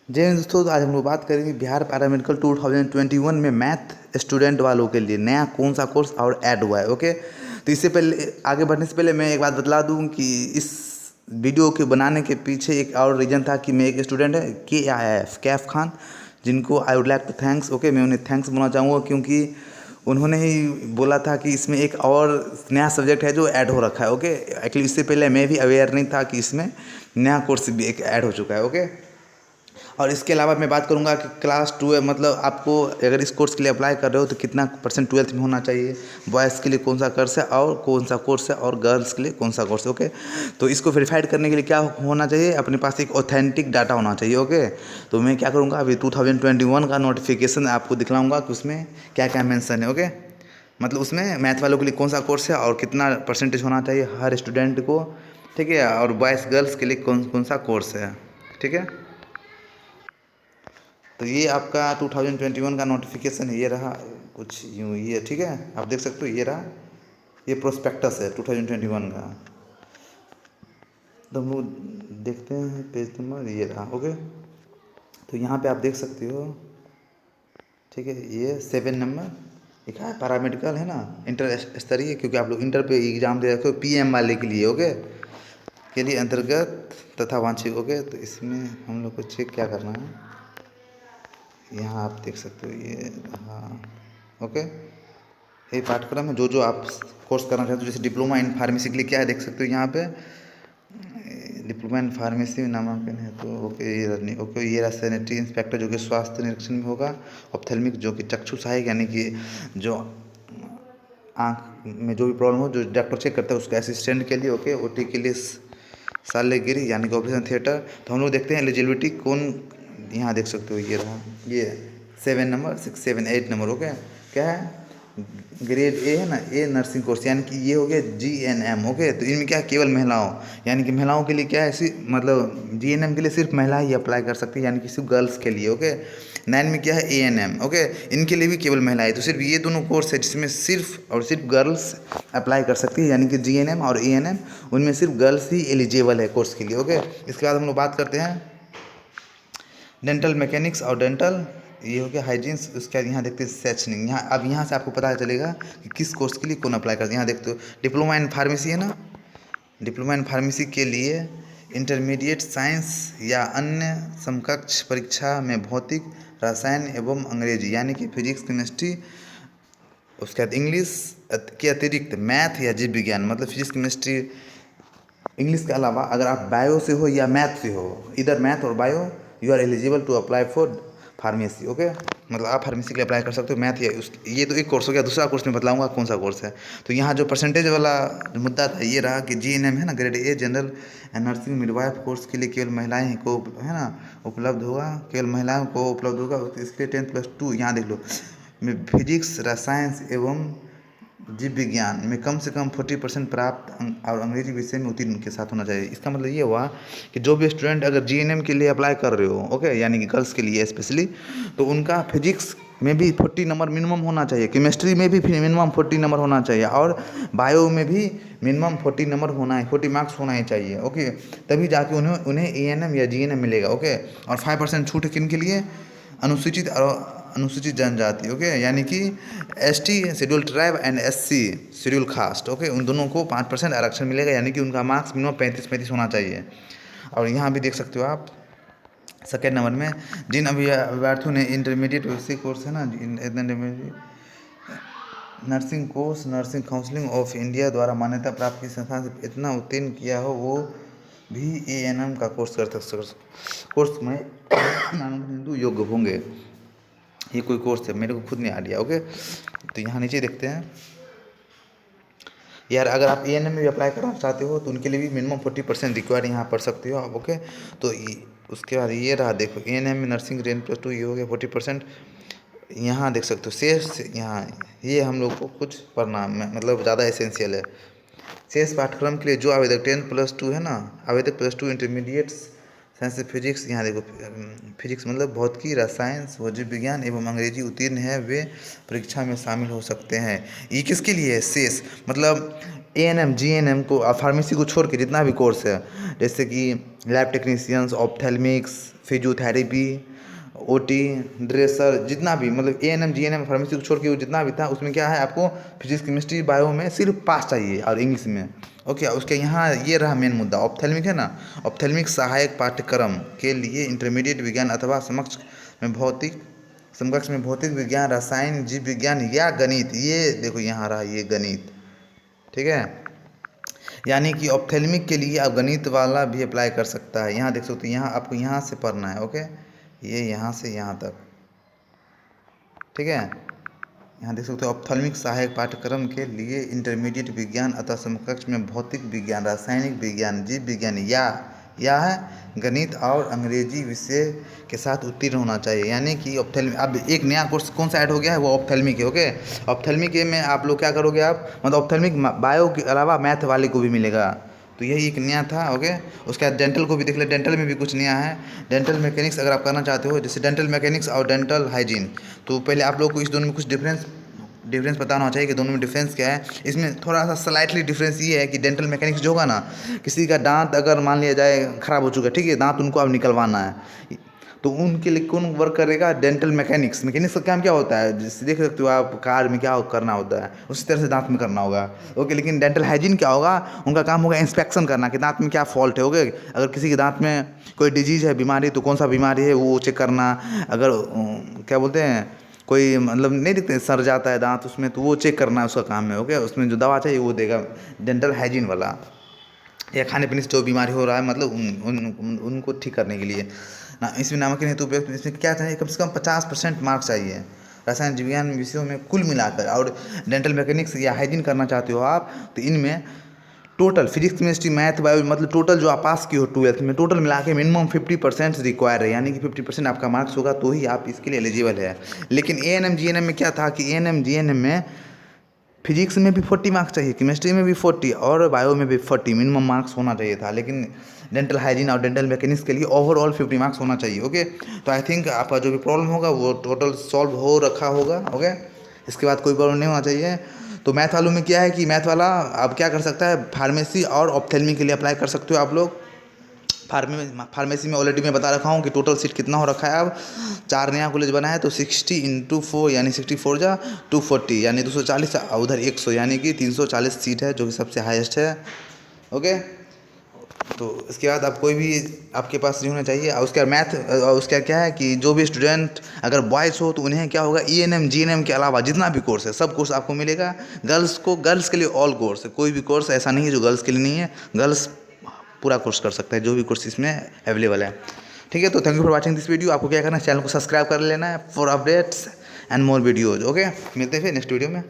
जय हिंद दोस्तों, तो आज हम लोग बात करेंगे बिहार पैरामेडिकल 2021 में मैथ स्टूडेंट वालों के लिए नया कौन सा कोर्स और ऐड हुआ है। ओके, तो इससे पहले आगे बढ़ने से पहले मैं एक बात बतला दूं कि इस वीडियो के बनाने के पीछे एक और रीज़न था कि मैं एक स्टूडेंट है KIF कैफ खान, जिनको I would like to thanks. Okay, मैं उन्हें थैंक्स बोलना चाहूँगा क्योंकि उन्होंने ही बोला था कि इसमें एक और नया सब्जेक्ट है जो ऐड हो रखा है। ओके, एक्चुअली इससे पहले मैं भी अवेयर नहीं था कि इसमें नया कोर्स भी एक ऐड हो चुका है। ओके, और इसके अलावा मैं बात करूंगा कि क्लास 12 मतलब आपको अगर इस कोर्स के लिए अप्लाई कर रहे हो तो कितना परसेंट 12th में होना चाहिए, बॉयज़ के लिए कौन सा कोर्स है और कौन सा कोर्स है, और गर्ल्स के लिए कौन सा कोर्स है। ओके, तो इसको वेरीफाइड करने के लिए क्या होना चाहिए, अपने पास एक ऑथेंटिक डाटा होना चाहिए। ओके, तो मैं क्या करूँगा, अभी 2021 का नोटिफिकेशन आपको दिखलाऊँगा कि उसमें क्या क्या मैंसन है। ओके, मतलब उसमें मैथ वालों के लिए कौन सा कोर्स है और कितना परसेंटेज होना चाहिए हर स्टूडेंट को, ठीक है, और बॉयज़ गर्ल्स के लिए कौन कौन सा कोर्स है। ठीक है, तो ये आपका 2021 का नोटिफिकेशन है, ये रहा कुछ यूँ ही है। ठीक है, आप देख सकते हो, ये रहा, ये प्रोस्पेक्टस है 2021 का। तो हम लोग देखते हैं पेज नंबर, ये रहा। ओके, तो यहाँ पे आप देख सकते हो, ठीक है, ये 7 नंबर लिखा है, पैरामेडिकल है ना, इंटर स्तरीय, क्योंकि आप लोग इंटर पे एग्ज़ाम दे रखे हो PM वाले के लिए। ओके, के लिए अंतर्गत तथा वांछित। ओके, तो इसमें हम लोग को चेक क्या करना है, यहाँ आप देख सकते हो, ये हाँ। ओके, ये पाठ्यक्रम है जो जो आप कोर्स करना चाहते हो, जैसे डिप्लोमा इन फार्मेसी के लिए क्या है देख सकते हो यहाँ पे, डिप्लोमा इन फार्मेसी में नामांकन है। तो ओके, ये रनिंग। ओके, ये रहा सैनिटरी इंस्पेक्टर जो कि स्वास्थ्य निरीक्षण में होगा, ऑप्थेल्मिक जो कि चक्षु सहायक यानी कि जो आँख में जो भी प्रॉब्लम हो जो डॉक्टर चेक करता है उसके असिस्टेंट के लिए। ओके, OT के लिए शल्यगिरी यानी कि ऑपरेशन थिएटर। तो हम लोग देखते हैं एलिजिबिलिटी कौन, यहाँ देख सकते हो, ये रहा, ये 7 नंबर 6 7 8 नंबर। ओके, क्या है, ग्रेड A है ना, A नर्सिंग कोर्स, यानी कि ये हो गया GNM। ओके, तो इनमें क्या है, केवल महिलाओं, यानी कि महिलाओं के लिए क्या है, मतलब GNM के लिए सिर्फ महिला ही अप्लाई कर सकती है, यानी कि सिर्फ गर्ल्स के लिए। ओके, 9 में क्या है, ANM। ओके, इनके लिए भी केवल महिलाएं, तो सिर्फ ये दोनों कोर्स है जिसमें सिर्फ और सिर्फ गर्ल्स अप्लाई कर सकती है, यानी कि GNM और ANM, उनमें सिर्फ गर्ल्स ही एलिजिबल है कोर्स के लिए। ओके, इसके बाद हम लोग बात करते हैं डेंटल मैकेनिक्स और डेंटल, ये हो गया हाइजीन्स। उसके बाद यहाँ देखते हैं सेक्शनिंग, यहाँ अब यहाँ से आपको पता चलेगा कि किस कोर्स के लिए कौन अप्लाई करते हैं। यहाँ देखते हो डिप्लोमा इन फार्मेसी है ना, डिप्लोमा इन फार्मेसी के लिए इंटरमीडिएट साइंस या अन्य समकक्ष परीक्षा में भौतिक, रसायन एवं अंग्रेजी यानी कि फिजिक्स केमिस्ट्री, उसके बाद इंग्लिश के अतिरिक्त मैथ या जीव विज्ञान, मतलब फिजिक्स केमिस्ट्री इंग्लिश के अलावा अगर आप बायो से हो या मैथ से हो, इधर मैथ और bio, you are eligible to apply for pharmacy. Okay, मतलब आप फार्मेसी के लिए अप्लाई कर सकते हो, मैथ या ये तो एक कोर्स हो गया। दूसरा कोर्स में बतलाऊंगा कौन सा कोर्स है। तो यहाँ जो परसेंटेज वाला मुद्दा था, ये रहा कि GNM है ना, grade A general and nursing midwife course के लिए केवल महिलाएं ही को है ना उपलब्ध होगा, केवल महिलाओं को उपलब्ध होगा। इसके लिए 10+2 यहाँ देख लो, फिजिक्स रसायन एवं जीव विज्ञान में कम से कम 40% प्राप्त और अंग्रेजी विषय में उत्तीर्ण के साथ होना चाहिए। इसका मतलब ये हुआ कि जो भी स्टूडेंट अगर GNM के लिए अप्लाई कर रहे हो, ओके, यानी कि गर्ल्स के लिए स्पेशली, तो उनका फिजिक्स में भी 40 नंबर मिनिमम होना चाहिए, केमिस्ट्री में भी मिनिमम 40 नंबर होना चाहिए, और बायो में भी मिनिमम 40 नंबर होना है, 40 मार्क्स होना ही चाहिए। ओके, तभी जाके उन्हें ANM या GNM मिलेगा। ओके, और 5% छूट किन के लिए, अनुसूचित और अनुसूचित जनजाति। ओके, यानी कि ST schedule tribe and SC schedule caste. Okay, उन दोनों को 5% आरक्षण मिलेगा, यानी कि उनका मार्क्स मिनिमम 35 होना चाहिए। और यहाँ भी देख सकते हो आप सेकेंड नंबर में, जिन अभ्यर्थियों ने इंटरमीडिएट वैसे कोर्स है ना, nursing course nursing counselling of India द्वारा मान्यता प्राप्त की संस्था से इतना उत्तीर्ण किया हो, वो भी ANM का कोर्स कोर्स में नामांकन योग्य होंगे। ये कोई कोर्स है, मेरे को खुद नहीं आइडिया। ओके, तो यहाँ नीचे देखते हैं यार, अगर आप ANM में भी अप्लाई करना चाहते हो तो उनके लिए भी मिनिमम 40% रिक्वायर्ड यहाँ पढ़ सकते हो आप। ओके, तो उसके बाद ये रहा, देखो ANM में नर्सिंग रेंज +2 ये हो गया 40%। यहाँ देख सकते हो शेष, यहाँ ये हम लोग को कुछ पढ़ना मतलब ज़्यादा एसेंशियल है। शेष पाठ्यक्रम के लिए जो आवेदक 10+2 है ना, आवेदक +2 इंटरमीडिएट साइंस फिजिक्स, यहाँ देखो फिजिक्स मतलब भौतिकी रसायन व जीव विज्ञान एवं अंग्रेजी उत्तीर्ण है, वे परीक्षा में शामिल हो सकते हैं। ये किसके लिए है, शेष मतलब ANM GNM को फार्मेसी को छोड़ के जितना भी कोर्स है, जैसे कि lab technicians, ophthalmics, physiotherapy, OT, dresser, जितना भी मतलब ANM GNM फार्मेसी को छोड़ के वो जितना भी था उसमें क्या है, आपको फिजिक्स केमिस्ट्री बायो में सिर्फ पास चाहिए और इंग्लिश में। ओके, उसके यहाँ ये रहा मेन मुद्दा। ऑप्थेल्मिक है ना, ऑप्थेल्मिक सहायक पाठ्यक्रम के लिए इंटरमीडिएट विज्ञान अथवा समकक्ष में भौतिक विज्ञान, रसायन, जीव विज्ञान या गणित। ये देखो यहाँ रहा ये गणित, ठीक है। यानी कि ऑप्थेल्मिक के लिए आप गणित वाला भी अप्लाई कर सकता है। यहाँ देख सकते हो, यहाँ आपको यहाँ से पढ़ना है। ओके, ये यहाँ से यहाँ तक, ठीक है। यहाँ देख सकते हो ऑप्थेल्मिक सहायक पाठ्यक्रम के लिए इंटरमीडिएट विज्ञान अथवा समकक्ष में भौतिक विज्ञान, रासायनिक विज्ञान, जीव विज्ञान या है गणित और अंग्रेजी विषय के साथ उत्तीर्ण होना चाहिए। यानी कि ऑप्थेल्मिक अब एक नया कोर्स कौन सा ऐड हो गया है, वो ऑप्थेल्मिक है। ओके, ऑप्थेल्मिक में आप लोग क्या करोगे, आप मतलब ऑप्थेल्मिक बायो के अलावा मैथ वाले को भी मिलेगा, तो यही एक नया था। ओके, उसके बाद डेंटल को भी देख ले, डेंटल में भी कुछ नया है। डेंटल मैकेनिक्स अगर आप करना चाहते हो, जैसे डेंटल मैकेनिक्स और डेंटल हाइजीन, तो पहले आप लोग को इस दोनों में कुछ डिफरेंस पता होना चाहिए कि दोनों में डिफरेंस क्या है। इसमें थोड़ा सा स्लाइटली डिफरेंस ये है कि डेंटल मैकेनिक्स जो होगा ना, किसी का दांत अगर मान लिया जाए ख़राब हो चुका है, ठीक है, दांत उनको अब निकलवाना है, तो उनके लिए कौन वर्क करेगा, डेंटल मैकेनिक्स का काम क्या होता है, जैसे देख सकते हो आप कार में क्या करना होता है, उसी तरह से दांत में करना होगा। ओके, लेकिन डेंटल हाइजीन क्या होगा, उनका काम होगा इंस्पेक्शन करना कि दांत में क्या फॉल्ट है। ओके, अगर किसी के दांत में कोई डिजीज़ है, बीमारी, तो कौन सा बीमारी है वो चेक करना। अगर क्या बोलते हैं, कोई मतलब नहीं दिखते सड़ जाता है दांत उसमें, तो वो चेक करना उसका काम है। ओके, उसमें जो दवा चाहिए वो देगा डेंटल हाइजीन वाला, या खाने पीने से जो बीमारी हो रहा है मतलब उनको ठीक करने के लिए ना। इसमें नामक नहीं, तो इसमें क्या चाहिए, कम से कम 50% मार्क्स चाहिए रसायन विज्ञान विषयों में कुल मिलाकर। और डेंटल मैकेनिक्स या हाइजीन करना चाहते हो आप, तो इनमें total physics chemistry math bio मतलब टोटल जो आप पास की हो 12th में, टोटल मिला के मिनिमम 50% रिक्वायर है। यानी कि 50% आपका मार्क्स होगा तो ही आप इसके लिए एलिजिबल है। लेकिन ANM GNM में क्या था कि ANM GNM में फिजिक्स में भी 40 मार्क्स चाहिए, केमिस्ट्री में भी 40 और बायो में भी 40 मिनिमम मार्क्स होना चाहिए था। लेकिन डेंटल हाइजीन और डेंटल मैकेनिक्स के लिए ओवरऑल 50 मार्क्स होना चाहिए। ओके, तो आई थिंक आपका जो भी प्रॉब्लम होगा वो टोटल सॉल्व हो रखा होगा। ओके, इसके बाद कोई प्रॉब्लम नहीं होना चाहिए। तो मैथ वालों में क्या है कि मैथ वाला आप क्या कर सकता है, फार्मेसी और ऑप्थेल्मी के लिए अप्लाई कर सकते हो आप लोग। फार्मेसी में ऑलरेडी मैं बता रखा हूँ कि टोटल सीट कितना हो रखा है। अब 4 नया कॉलेज बना है, तो 60 × 4 यानी 64 जा 240 यानी 240, उधर 100 यानी कि 340 सीट है, जो कि सबसे हाईएस्ट है। ओके, तो इसके बाद आप कोई भी आपके पास नहीं होना चाहिए। और उसके बाद मैथ, और उसका क्या है कि जो भी स्टूडेंट अगर बॉयज़ हो तो उन्हें क्या होगा, ANM GNM के अलावा जितना भी कोर्स है सब कोर्स आपको मिलेगा। गर्ल्स के लिए ऑल कोर्स है, कोई भी कोर्स ऐसा नहीं है जो गर्ल्स के लिए नहीं है। गर्ल्स पूरा कोर्स कर सकता है, जो भी कोर्स इसमें अवेलेबल है। ठीक है, तो thank you for watching this video. आपको क्या करना है, चैनल को सब्सक्राइब कर लेना है for updates and more videos. Okay, मिलते हैं फिर नेक्स्ट वीडियो में।